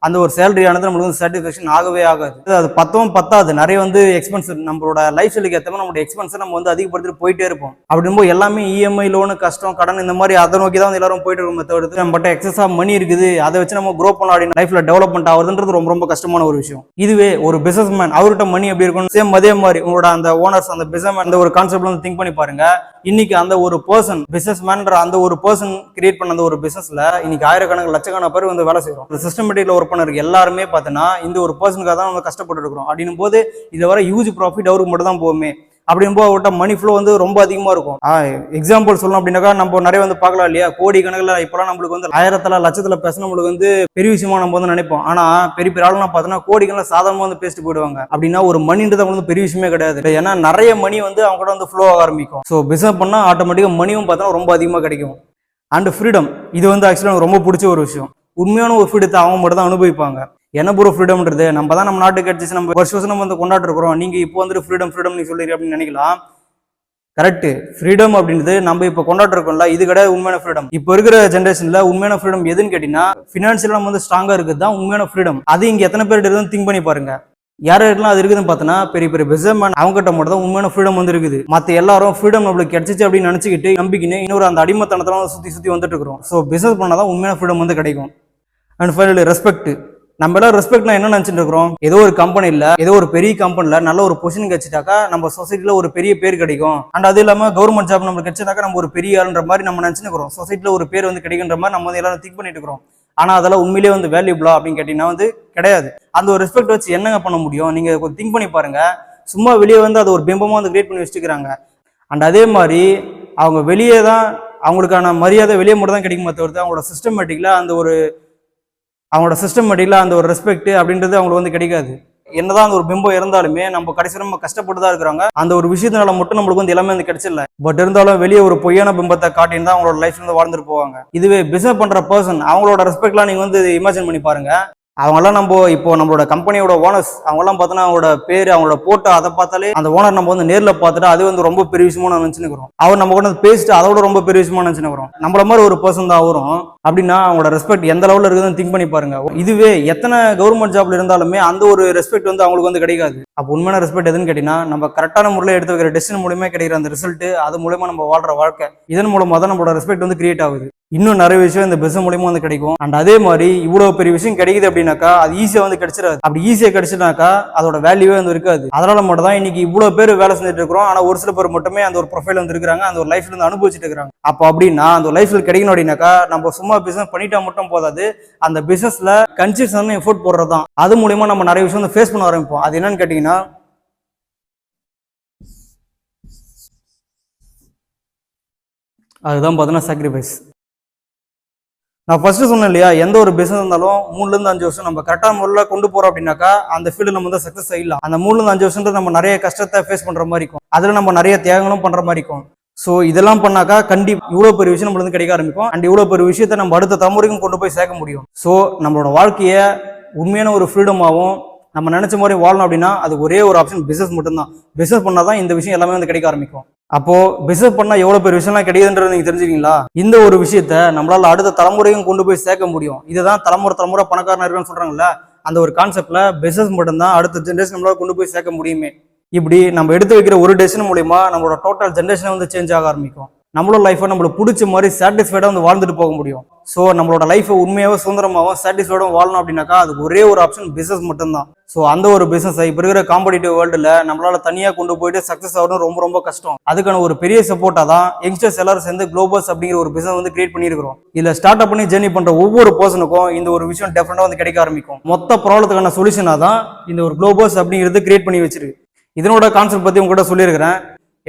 அந்த ஒரு சேலரியானது நம்மளுக்கு வந்து சாட்டிஸ்ஃபேக்ஷன் ஆகவே ஆகாது. அது பத்தவும் பத்தாது, நிறைய வந்து எக்ஸ்பென்ஸ் நம்மளோட லைஃப் ஸ்டைலுக்கு ஏற்ற மாதிரி நம்மளோட எக்ஸ்பென்ஸை நம்ம வந்து அதிகப்படுத்திட்டு போயிட்டே இருப்போம். அப்படிங்கும்போது எல்லாமே இஎம்ஐ, லோனு, கஷ்டம், கடன் இந்த மாதிரி அதை நோக்கி தான் வந்து எல்லாரும் போயிட்டு இருக்கோம். தவிர்த்து நம்மகிட்ட எக்ஸஸ் ஆஃப் மணி இருக்குது, அதை வச்சு நம்ம க்ரோ பண்ணலாம் அப்படின்னு லைஃப்ல டெவலப்மெண்ட் ஆகுதுன்றது ரொம்ப ரொம்ப கஷ்டமான ஒரு விஷயம். இதுவே ஒரு பிசினஸ் மேன் அவர்கிட்ட மணி எப்படி இருக்கும், சேம் அதே மாதிரி உங்களோட அந்த ஓனர்ஸ் அந்த பிசினஸ் மேன் அந்த ஒரு கான்செப்ட்ல வந்து திங்க் பண்ணி பாருங்க. இன்னைக்கு அந்த ஒரு பர்சன் பிசினஸ் மேன்ற அந்த ஒரு பர்சன் கிரியேட் பண்ண அந்த ஒரு பிசினஸ்ல இன்னைக்கு ஆயிரக்கணக்கான லட்சக்கணக்கான பேர் வந்து வேலை செய்யறோம். சிஸ்டமேட்டிக்ல ஒர்க் பண்ண எல்லாருமே பார்த்தீங்கன்னா இந்த ஒரு பர்சனுக்காக தான் வந்து கஷ்டப்பட்டு இருக்கிறோம். அப்படின்னும் போது இதை வர யூஸ் ப்ராஃபிட் அவருக்கு மட்டும் தான் போகுமே. அப்படிங்கும்போது அவர்கிட்ட மணி ஃப்ளோ வந்து ரொம்ப அதிகமா இருக்கும். எக்ஸாம்பிள் சொல்லணும் அப்படின்னாக்கா நம்ம நிறைய வந்து பார்க்கலாம் இல்லையா, கோடி கணக்கில் இப்பெல்லாம் நம்மளுக்கு வந்து ஆயிரத்துல லட்சத்துல பேச நம்மளுக்கு வந்து பெரிய விஷயமா நம்ம வந்து நினைப்போம். ஆனா பெரிய பெரிய ஆளுலாம் பார்த்தோன்னா கோடி கணக்கில் சாதாரணமா வந்து பேசிட்டு போயிடுவாங்க. அப்படின்னா ஒரு மணின்றது அவங்களுக்கு வந்து பெரிய விஷயமே கிடையாது. ஏன்னா நிறைய மணி வந்து அவங்க கூட வந்து ஃப்ளோ ஆக ஆரம்பிக்கும். ஸோ பிசினஸ் பண்ணா ஆட்டோமேட்டிக்கா மணியும் பார்த்தோன்னா ரொம்ப அதிகமாக கிடைக்கும். அண்ட் ஃப்ரீடம், இது வந்து ஆக்சுவலாக எனக்கு ரொம்ப பிடிச்ச ஒரு விஷயம். உண்மையான ஒரு ஃப்ரீடத்தை அவங்க மட்டும் தான் அனுபவிப்பாங்க. என்ன ப்ரோ ஃப்ரீடம்ன்றது, நம்ம தான் நம்ம நாட்டுக்கு கிடைச்சிச்சு, நம்ம வருஷம் நம்ம வந்து கொண்டாட்டு இருக்கிறோம். நீங்க இப்போ வந்து ஃப்ரீடம் ஃப்ரீடம் நீ சொல்றீங்க அப்படின்னு நினைக்கலாம். கரெக்ட், ஃப்ரீடம் அப்படின்றது நம்ம இப்போ கொண்டாட்டு இருக்கோம்ல, இது கிடையாது உண்மையான ஃப்ரீடம். இப்போ இருக்கிற ஜென்ரேஷன்ல உண்மையான ஃப்ரீடம் எதுன்னு கேட்டீங்கன்னா, ஃபினான்ஷியலா நம்ம வந்து ஸ்ட்ராங்கா இருக்குது தான் உண்மையான ஃப்ரீடம். அது இங்க எத்தனை பேர் இருக்குன்னு திங்க் பண்ணி பாருங்க. யாரெல்லாம் அது இருக்குதுன்னு பார்த்தோன்னா பெரிய பெரிய பிசினஸ்மேன் அவங்ககிட்ட மட்டும் தான் உண்மையான ஃப்ரீடம் வந்து இருக்குது. மற்ற எல்லாரும் ஃப்ரீடம் நம்மளுக்கு கிடைச்சிச்சு அப்படின்னு நினைச்சுக்கிட்டு நம்பிக்கின்னு இன்னொரு அந்த அடிமத்தனத்தெல்லாம் சுத்தி சுத்தி வந்துட்டு இருக்கிறோம். ஸோ பிசினஸ் பண்ணாதான் உண்மையான ஃப்ரீடம் வந்து கிடைக்கும். And finally respect. நம்ம எல்லாம் ரெஸ்பெக்ட்னா என்ன நினைச்சிட்டு இருக்கிறோம், ஏதோ ஒரு கம்பெனில ஏதோ ஒரு பெரிய கம்பெனில நல்ல ஒரு பொசிஷன் கிடைச்சிட்டாக்கா நம்ம சொசைட்டில ஒரு பெரிய பேர் கிடைக்கும். அண்ட் அது இல்லாம கவர்மெண்ட் ஜாப் நம்மளுக்கு கிடைச்சிட்டாக்கா நம்ம ஒரு பெரிய ஆளுன்ற மாதிரி நம்ம நினைச்சுட்டு இருக்கிறோம். சொசைட்டில ஒரு பேர் வந்து கிடைக்கின்ற மாதிரி நம்ம வந்து எல்லாரும் திங்க் பண்ணிட்டு இருக்கிறோம். ஆனா அதெல்லாம் உண்மையிலேயே வந்து வேல்யூபிளா அப்படின்னு கேட்டீங்கன்னா வந்து கிடையாது. அந்த ஒரு ரெஸ்பெக்ட் வச்சு என்னங்க பண்ண முடியும், நீங்க கொஞ்சம் திங்க் பண்ணி பாருங்க. சும்மா வெளியே வந்து அது ஒரு பிம்பமா வந்து கிரியேட் பண்ணி வச்சுக்கிறாங்க. அண்ட் அதே மாதிரி அவங்க வெளியே தான் அவங்களுக்கான மரியாதை வெளியே மட்டும் தான் கிடைக்குமே தவிர்த்து அவங்களோட சிஸ்டமேட்டிக்ல அந்த ஒரு ரெஸ்பெக்ட் அப்படின்றது அவங்களுக்கு வந்து கிடைக்காது. என்னதான் அந்த ஒரு பிம்பம் இருந்தாலுமே நம்ம கடைசி நம்ம கஷ்டப்பட்டு தான் இருக்கிறாங்க. அந்த ஒரு விஷயத்தினால மட்டும் நம்மளுக்கு வந்து எல்லாமே வந்து கிடைச்சிடல. பட் இருந்தாலும் வெளியே ஒரு பொய்யான பிம்பத்தை காட்டின்னு தான் அவங்களோட லைஃப்ல இருந்து வாழ்ந்துட்டு போவாங்க. இதுவே பிசினஸ் பண்ற பர்சன் அவங்களோட ரெஸ்பெக்ட்லாம் நீங்க வந்து இமேஜின் பண்ணி பாருங்க. அவங்கெல்லாம் நம்ம இப்போ நம்மளோட கம்பெனியோட ஓனர்ஸ் அவங்கெல்லாம் பார்த்தோன்னா அவங்களோட பேர் அவங்களோட போட்டோ அதை பார்த்தாலே அந்த ஓனர் நம்ம வந்து நேரில் பார்த்துட்டு அது வந்து ரொம்ப பெரிய விஷயமா நினைச்சுக்கிறோம். அவர் நம்ம கூட பேசிட்டு அதோட ரொம்ப பெரிய விஷயமா நினைச்சுக்கிறோம். நம்மள மாதிரி ஒரு பர்சன் தான் வரும் அப்படின்னா அவங்களோட ரெஸ்பெக்ட் எந்த லெவலில் இருக்குதுன்னு திங்க் பண்ணி பாருங்க. இதுவே எத்தனை கவர்மெண்ட் ஜாப்ல இருந்தாலுமே அந்த ஒரு ரெஸ்பெக்ட் வந்து அவங்களுக்கு வந்து கிடைக்காது. அப்போ உண்மையான ரெஸ்பெக்ட் எதுன்னு கேட்டீங்கன்னா நம்ம கரெக்டான முறையில் எடுத்து வைக்கிற டெசிஷன் மூலமே கிடைக்கிற அந்த ரிசல்ட், அது மூலமா நம்ம வாழ்ற வாழ்க்கை, இதன் மூலமா தான் நம்மளோட ரெஸ்பெக்ட் வந்து கிரியேட் ஆகுது. இன்னும் நிறைய விஷயம் இந்த பிசினஸ் மூலமா வந்து கிடைக்கும். அண்ட் அதே மாதிரி இவ்வளவு பெரிய விஷயம் கிடைக்குது அப்படின்னாக்கா அது ஈஸியா வந்து கிடைச்சிடாது. அப்படி ஈஸியா கிடைச்சினாக்கா அதோட வேல்யூவே வந்து இருக்காது. அதனால மட்டும் தான் இன்னைக்கு இவ்வளவு பேர் வேலை செஞ்சுட்டு இருக்கிறோம். ஆனா ஒரு சில பேர் மட்டுமே அந்த ஒரு ப்ரொஃபைல் வந்து இருக்கிறாங்க, அந்த ஒரு லைஃப்ல இருந்து அனுபவிச்சுட்டு இருக்காங்க. அப்போ அப்படின்னா அந்த லைஃப்ல கிடைக்கணும் அப்படின்னாக்கா நம்ம சும்மா பிசினஸ் பண்ணிட்டா மட்டும் போதாது, அந்த பிசினஸ்ல கன்சிஸ்டன்ட் எஃபோர்ட் போடுறதுதான். அது மூலியமா நம்ம நிறைய விஷயம் வந்து ஃபேஸ் பண்ண ஆரம்பிப்போம். அது என்னன்னு கேட்டீங்கன்னா அதுதான் பார்த்தீங்கன்னா சாக்ரிஃபைஸ். நான் ஃபர்ஸ்ட் சொன்னேன் இல்லையா, எந்த ஒரு பிசினஸ் இருந்தாலும் 3-5 வருஷம் நம்ம கரெக்டான முறையில் கொண்டு போறோம் அப்படின்னாக்கா அந்த ஃபீல்டு நம்ம வந்து சக்சஸ் ஆயிடலாம். அந்த 3-5 வருஷம் நம்ம நிறைய கஷ்டத்தை ஃபேஸ் பண்ற மாதிரி இருக்கும். அதுல நம்ம நிறைய தியாகங்களும் பண்ற மாதிரி இருக்கும். ஸோ இதெல்லாம் பண்ணாக்கா கண்டிப்பா இவ்வளவு பெரிய விஷயம் நம்மளுக்கு கிடைக்க ஆரம்பிக்கும். அண்ட் இவ்வளவு பெரிய விஷயத்த நம்ம அடுத்த தலைமுறைக்கும் கொண்டு போய் சேர்க்க முடியும். ஸோ நம்மளோட வாழ்க்கையை உண்மையான ஒரு ஃப்ரீடமாகவும் நம்ம நினைச்ச மாதிரி வாழணும் அப்படின்னா அது ஒரே ஒரு ஆப்ஷன் பிசினஸ் மட்டும்தான். பிசினஸ் பண்ணாதான் இந்த விஷயம் எல்லாமே வந்து கிடைக்க ஆரம்பிக்கும். அப்போ பிசினஸ் பண்ணா எவ்வளவு பெரிய விஷயம்லாம் கிடைக்குதுன்றது நீங்க தெரிஞ்சுக்கீங்களா? இந்த ஒரு விஷயத்த நம்மளால அடுத்த தலைமுறையும் கொண்டு போய் சேர்க்க முடியும். இதுதான் தலைமுறை பணக்காரனா இருக்குன்னு சொல்றாங்கல்ல, அந்த ஒரு கான்செப்ட்ல பிசினஸ் மட்டும்தான் அடுத்த ஜென்ரேஷன் நம்மளால கொண்டு போய் சேர்க்க முடியுமே. இப்படி நம்ம எடுத்து வைக்கிற ஒரு டெசிஷன் மூலியமா நம்மளோட டோட்டல் ஜென்ரேஷன் வந்து சேஞ்ச் ஆக ஆரம்பிக்கும். நம்மளோட லைஃபை நம்மளுக்கு பிடிச்ச மாதிரி சாட்டிஸ்ஃபைடா வந்து வாழ்ந்துட்டு போக முடியும். ஸோ நம்மளோட லைஃபை உண்மையாவே சுதந்திரமாகவும் சாட்டிஸ்ஃபைடும் வாழணும் அப்படின்னாக்கா அதுக்கு ஒரே ஒரு ஆப்ஷன் பிசினஸ் மட்டும்தான். ஸோ அந்த ஒரு பிசினஸ் இப்போ இருக்கிற காம்படிட்டிவ் வேர்ல்டுல நம்மளால தனியாக கொண்டு போயிட்டு சக்சஸ் ஆகணும் ரொம்ப ரொம்ப கஷ்டம். அதுக்கான ஒரு பெரிய சப்போர்ட்டா தான் யங்ஸ்டர்ஸ் எல்லாரும் சேர்ந்து குளோபல்ஸ் அப்படிங்கிற ஒரு பிசினஸ் வந்து கிரியேட் பண்ணியிருக்கிறோம். இதுல ஸ்டார்ட் அப் பண்ணி ஜேர்னி பண்ற ஒவ்வொரு பர்சனுக்கும் இந்த ஒரு விஷயம் டெஃபினட்டா வந்து கிடைக்க ஆரம்பிக்கும். மொத்த ப்ராப்ளத்துக்கான சொல்யூஷனா தான் இந்த ஒரு குளோபல்ஸ் அப்படிங்கிறது கிரியேட் பண்ணி வச்சிருக்கு. இதனோட கான்செப்ட் பத்தி உங்ககிட்ட சொல்லியிருக்கிறேன்.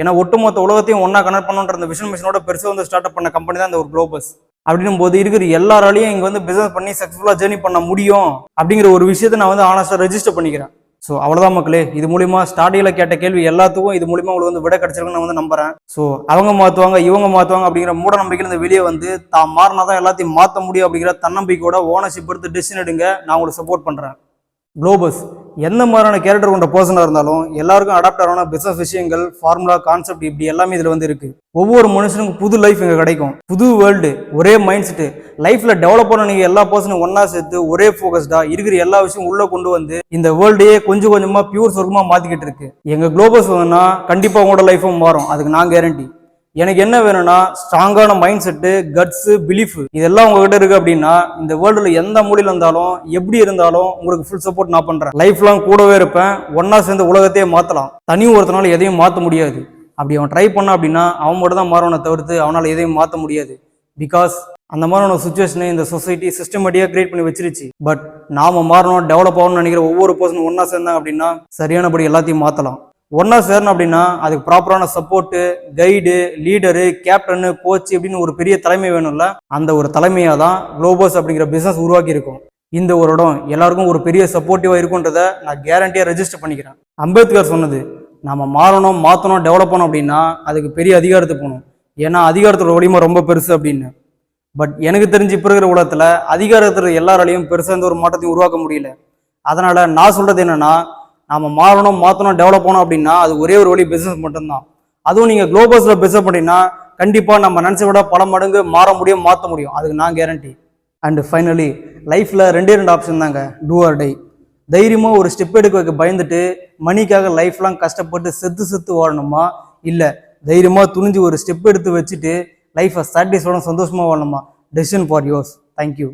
ஏன்னா ஒட்டுமொத்த உலகத்தையும் ஒன்னா கனெக்ட் பண்ணுன்ற அந்த விஷன் மிஷனோட பெருசாக வந்து ஸ்டார்ட் அப் பண்ண கம்பெனி தான் இந்த ஒரு குளோபல்ஸ். அப்படின்னும் போது இருக்கிற எல்லாராலையும் இங்க வந்து பிசினஸ் பண்ணி சக்சஸ்ஃபுல்லா ஜேர்னி பண்ண முடியும் அப்படிங்கிற ஒரு விஷயத்த நான் வந்து ஆனஸ்டா ரெஜிஸ்டர் பண்ணிக்கிறேன். ஸோ அவ்வளோதான் மக்களே. இது மூலியமா ஸ்டார்டிங்ல கேட்ட கேள்வி எல்லாத்துக்கும் இது மூலியமா உங்களுக்கு வந்து விட கிடைச்சிருக்குன்னு நான் வந்து நம்புறேன். ஸோ அவங்க மாற்றுவாங்க இவங்க மாற்றுவாங்க அப்படிங்கிற மூட நம்பிக்கையில இந்த வெளியே வந்து தான் மாறினாதான் எல்லாத்தையும் மாற்ற முடியும் அப்படிங்கிற தன்னம்பிக்கையோட ஓனர்ஷிப் எடுத்து டெசிஷன் எடுங்க. நான் உங்களுக்கு சப்போர்ட் பண்றேன். குளோபல்ஸ் எந்த மாதிரியான கேரக்டர் கொண்ட பர்சனாக இருந்தாலும் எல்லாருக்கும் அடாப்ட் ஆன பிசினஸ் விஷயங்கள், ஃபார்முலா, கான்செப்ட் இப்படி எல்லாமே இதில் வந்து இருக்கு. ஒவ்வொரு மனுஷனுக்கும் புது லைஃப் இங்கே கிடைக்கும், புது வேர்ல்டு, ஒரே மைண்ட் செட்டு. லைஃப்ல டெவலப் பண்ண நீங்க எல்லா பர்சனும் ஒன்னா சேர்த்து ஒரே ஃபோக்கஸ்டா இருக்கிற எல்லா விஷயம் உள்ள கொண்டு வந்து இந்த வேர்ல்டையே கொஞ்சம் கொஞ்சமா பியூர் சொர்க்கமா மாத்திக்கிட்டு இருக்கு. எங்க குளோபஸ் வேணும்னா கண்டிப்பா உங்களோட லைஃபும் மாறும், அதுக்கு நான் கேரண்டி. எனக்கு என்ன வேணும்னா ஸ்ட்ராங்கான மைண்ட் செட்டு, கட்ஸ், பிலீஃப் இதெல்லாம் உங்ககிட்ட இருக்கு அப்படின்னா இந்த வேர்ல்டுல எந்த மூலையில இருந்தாலும் எப்படி இருந்தாலும் உங்களுக்கு ஃபுல் சப்போர்ட் நான் பண்றேன். லைஃப் லாங் கூடவே இருப்பேன். ஒன்னா சேர்ந்து உலகத்தையே மாத்தலாம். தனி ஒருத்தனால எதையும் மாற்ற முடியாது. அப்படி அவன் ட்ரை பண்ண அப்படின்னா அவன் மட்டும் தான் மாறவனை தவிர்த்து அவனால எதையும் மாற்ற முடியாது. பிகாஸ் அந்த மாதிரியான சுச்சுவேஷனை இந்த சொசைட்டி சிஸ்டமேட்டிக்காக கிரியேட் பண்ணி வச்சிருச்சு. பட் நாம மாறணும், டெவலப் ஆகணும்னு நினைக்கிற ஒவ்வொரு பர்சனும் ஒன்னா சேர்ந்தாங்க அப்படின்னா சரியானபடி எல்லாத்தையும் மாற்றலாம். ஒன்னா சேரணும் அப்படின்னா அதுக்கு ப்ராப்பரான support, guide, leader, captain, coach இப்படின்னு ஒரு பெரிய தலைமை வேணும்ல. அந்த ஒரு தலைமையாக தான் குளோபஸ் அப்படிங்கிற பிஸ்னஸ் உருவாக்கி இருக்கும். இந்த ஒரு இடம் எல்லாருக்கும் ஒரு பெரிய சப்போர்ட்டிவாக இருக்குன்றதை நான் கேரண்டியாக ரெஜிஸ்டர் பண்ணிக்கிறேன். அம்பேத்கர் சொன்னது, நம்ம மாறணும், மாற்றணும், டெவலப் பண்ணணும் அப்படின்னா அதுக்கு பெரிய அதிகாரத்துக்கு போகணும். ஏன்னா அதிகாரத்தோட வலிமை ரொம்ப பெருசு அப்படின்னு. பட் எனக்கு தெரிஞ்சு இப்போ இருக்கிற உலகத்தில் அதிகாரத்தில் எல்லாராலையும் பெருசாக எந்த ஒரு மாற்றத்தையும் உருவாக்க முடியல. அதனால நான் சொல்றது என்னன்னா, நாம மாறணும், மாற்றணும், டெவலப் பண்ணணும் அப்படின்னா அது ஒரே ஒரு வழி பிசினஸ் மட்டும்தான். அதுவும் நீங்க குளோபஸ்ல பிசினஸ் பண்ணீங்கன்னா கண்டிப்பா நம்ம நினைச்ச விட பல மடங்கு மாற முடியும், மாற்ற முடியும், அதுக்கு நான் கேரண்டி. அண்ட் ஃபைனலி லைஃப்ல ரெண்டு ஆப்ஷன் தாங்க, டூ ஆர் டை. தைரியமா ஒரு ஸ்டெப் எடுக்க வைக்க பயந்துட்டு மணிக்காக லைஃப் லாங் கஷ்டப்பட்டு செத்து வாழணுமா, இல்ல தைரியமா துணிஞ்சு ஒரு ஸ்டெப் எடுத்து வச்சுட்டு லைஃபை சாட்டிஸ்ஃபைடா சந்தோஷமா வாழணுமா? Decision for yours. தேங்க்யூ.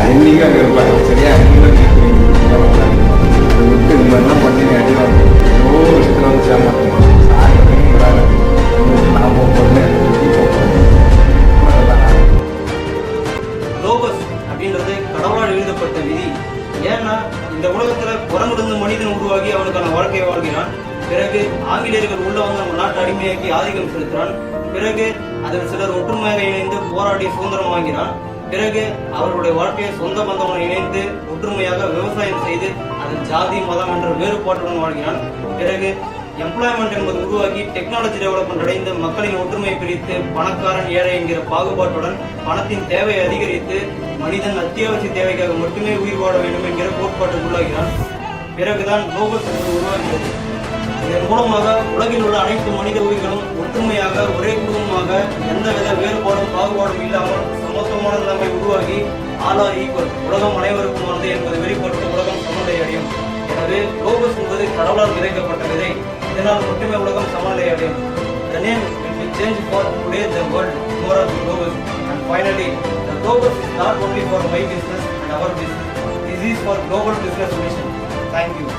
என்னைக்கும் அங்கே இருப்பாங்க. சரியா? நீங்களும் அதை விட்டு இந்த மாதிரிலாம் பண்ணி அடிவாங்க. ஏதோ விஷயத்தில் வந்து சேமாட்டோம். சாயங்காலம் வராது. நான் போகிறேன். குளோபஸ் அப்படின்றது கடவுளால் எழுதப்பட்ட விதி. ஏன்னா இந்த உலகத்துல குரங்கிலிருந்து மனிதன் உருவாகி அவனுக்கான வாழ்க்கையை வாழ்கிறான். பிறகு ஆங்கில பிறகு அதில் சிலர் ஒற்றுமையாக இணைந்து போராடி சுதந்திரம் வாங்கினார். பிறகு அவர்களுடைய வாழ்க்கையை சொந்த பந்தமுடன் இணைந்து ஒற்றுமையாக விவசாயம் செய்து அதில் ஜாதி மதம் என்ற வேறுபாட்டுடன் வாழ்கிறான். பிறகு எம்ப்ளாய்மெண்ட் என்பது உருவாக்கி டெக்னாலஜி டெவலப்மெண்ட் அடைந்து மக்களின் ஒற்றுமையை பிரித்து பணக்காரன் ஏழை என்கிற பாகுபாட்டுடன் பணத்தின் தேவையை அதிகரித்து மனிதன் அத்தியாவசிய தேவைக்காக மட்டுமே உயிர் வாழ வேண்டும் என்கிற கோட்பாட்டுக்கு உள்ளாகிறான். பிறகுதான் குளோபல் என்பது உருவாகிறது. இதன் மூலமாக உலகில் உள்ள அனைத்து மனித உயிர்களும் ஒற்றுமையாக ஒரே குடும்பமாக எந்தவித வேறுபாடும் பாகுபாடும் இல்லாமல் சமத்துவமான நிலைமை உருவாகி ஆல் ஆர் ஈக்குவல், உலகம் அனைவருக்குமானது என்பது வெளிப்பட்டு உலகம் சமநிலை அடையும். எனவே குளோபஸ் என்பது கடவுளால் விதைக்கப்பட்ட விதை. இதனால் மட்டுமே உலகம் சமநிலை அடையும். The name will be changed for today the world more of the globus. And finally, the globus is not only for my business and our business. This is for global business mission. Thank you.